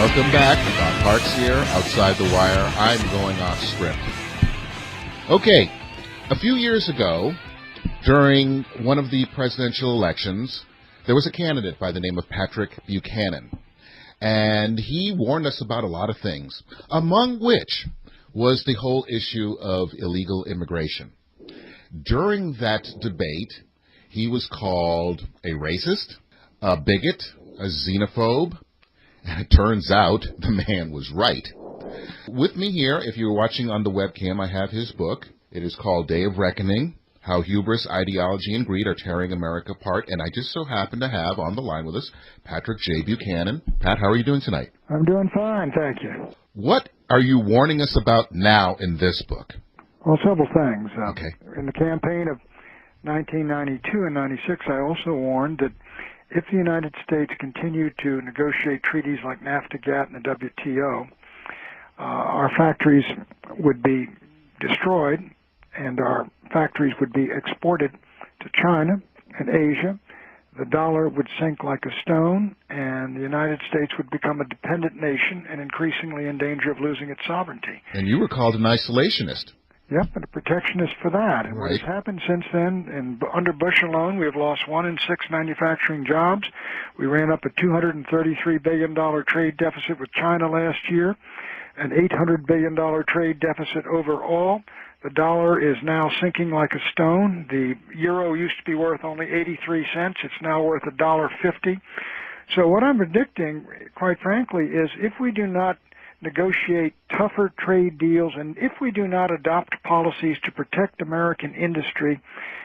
Welcome back. Bob Parks here, Outside the Wire. I'm going off script. Okay, a few years ago, during one of the presidential elections, there was a candidate by the name of Patrick Buchanan. And he warned us about a lot of things, among which was the whole issue of illegal immigration. During that debate, he was called a racist, a bigot, a xenophobe, and it turns out the man was right. With me here, if you're watching on the webcam, I have his book. It is called Day of Reckoning, How Hubris, Ideology, and Greed Are Tearing America Apart. And I just so happen to have on the line with us Patrick J. Buchanan. Pat, how are you doing tonight? I'm doing fine, thank you. What are you warning us about now in this book? Well, several things. Okay. In the campaign of 1992 and 96, I also warned that if the United States continued to negotiate treaties like NAFTA, GATT, and the WTO, our factories would be destroyed and our factories would be exported to China and Asia. The dollar would sink like a stone, and the United States would become a dependent nation and increasingly in danger of losing its sovereignty. And you were called an isolationist. Yep, and a protectionist for that. And Right. what has happened since then, and under Bush alone, we have lost 1 in 6 manufacturing jobs. We ran up a $233 billion trade deficit with China last year, an $800 billion trade deficit overall. The dollar is now sinking like a stone. The euro used to be worth only 83 cents. It's now worth $1.50. So what I'm predicting, quite frankly, is if we do not negotiate tougher trade deals, and if we do not adopt policies to protect American industry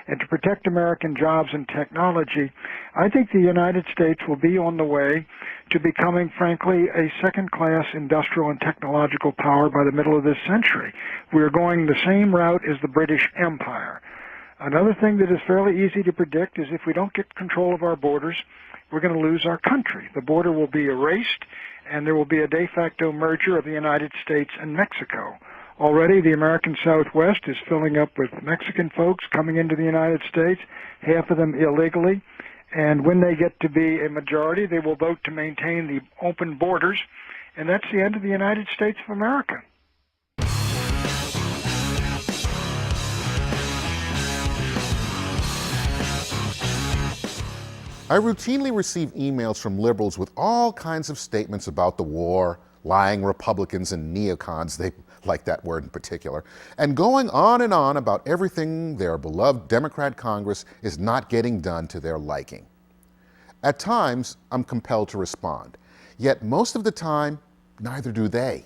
and to protect American jobs and technology, I think the United States will be on the way to becoming, frankly, a second-class industrial and technological power by the middle of this century. We are going the same route as the British Empire. Another thing that is fairly easy to predict is if we don't get control of our borders, we're going to lose our country. The border will be erased, and there will be a de facto merger of the United States and Mexico. Already, the American Southwest is filling up with Mexican folks coming into the United States, half of them illegally. And when they get to be a majority, they will vote to maintain the open borders, and that's the end of the United States of America. I routinely receive emails from liberals with all kinds of statements about the war, lying Republicans and neocons, they like that word in particular, and going on and on about everything their beloved Democrat Congress is not getting done to their liking. At times, I'm compelled to respond, yet most of the time, neither do they.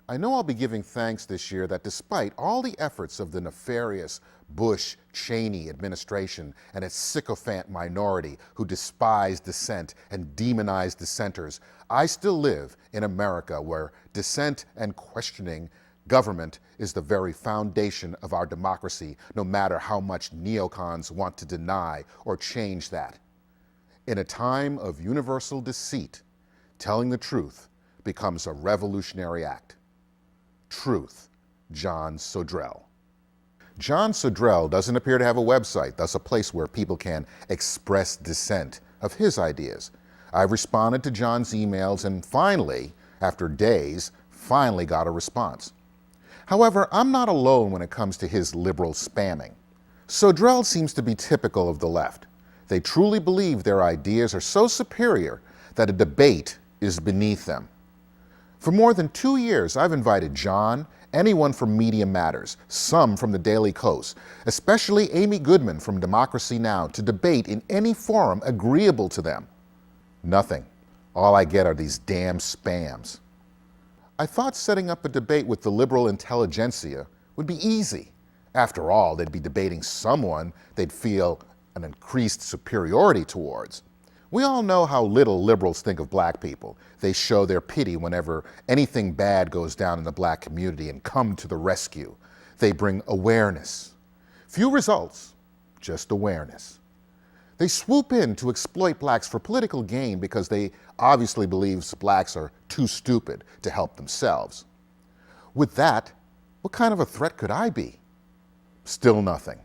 I know I'll be giving thanks this year that despite all the efforts of the nefarious Bush-Cheney administration and its sycophant minority who despise dissent and demonize dissenters, I still live in America where dissent and questioning government is the very foundation of our democracy, no matter how much neocons want to deny or change that. In a time of universal deceit, telling the truth becomes a revolutionary act. Truth, John Sodrell. John Sodrell doesn't appear to have a website, thus a place where people can express dissent of his ideas. I've responded to John's emails and finally, after days, finally got a response. However, I'm not alone when it comes to his liberal spamming. Sodrell seems to be typical of the left. They truly believe their ideas are so superior that a debate is beneath them. For more than 2 years, I've invited John, anyone from Media Matters, some from the Daily Kos, especially Amy Goodman from Democracy Now! To debate in any forum agreeable to them. Nothing. All I get are these damn spams. I thought setting up a debate with the liberal intelligentsia would be easy. After all, they'd be debating someone they'd feel an increased superiority towards. We all know how little liberals think of black people. They show their pity whenever anything bad goes down in the black community and come to the rescue. They bring awareness. Few results, just awareness. They swoop in to exploit blacks for political gain because they obviously believe blacks are too stupid to help themselves. With that, what kind of a threat could I be? Still nothing.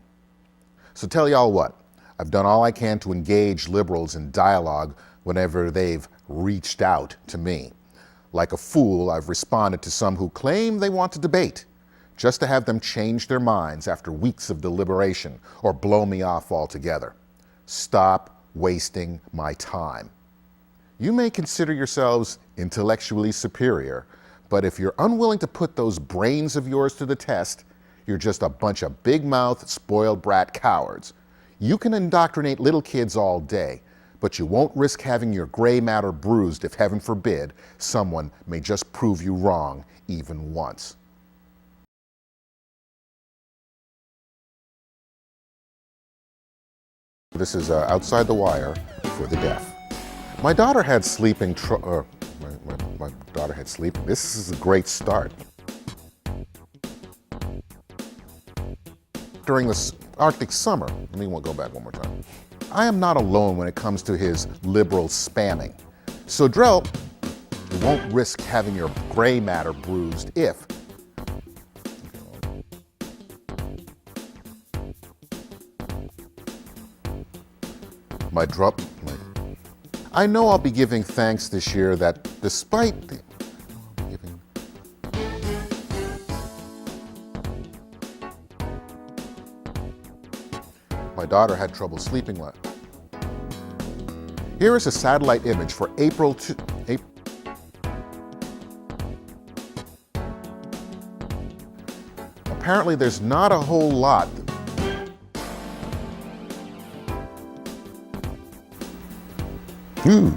So tell y'all what, I've done all I can to engage liberals in dialogue whenever they've reached out to me. Like a fool, I've responded to some who claim they want to debate, just to have them change their minds after weeks of deliberation or blow me off altogether. Stop wasting my time. You may consider yourselves intellectually superior, but if you're unwilling to put those brains of yours to the test, you're just a bunch of big-mouthed, spoiled brat cowards. You can indoctrinate little kids all day, but you won't risk having your gray matter bruised if, heaven forbid, someone may just prove you wrong even once. This is Outside the Wire for the deaf. My daughter had sleeping my daughter had sleeping. This is a great start. During the Arctic summer, let me go back one more time. I am not alone when it comes to his liberal spamming. So Drell, you won't risk having your gray matter bruised if I know I'll be giving thanks this year that despite the my daughter had trouble sleeping last. Here is a satellite image for April. Apparently there's not a whole lot. Ooh.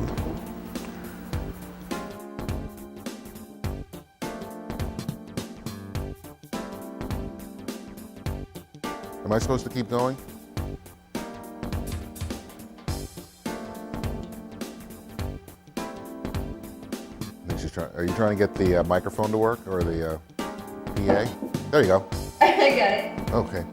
Am I supposed to keep going? Are you trying to get the microphone to work or the PA? There you go. I got it. Okay.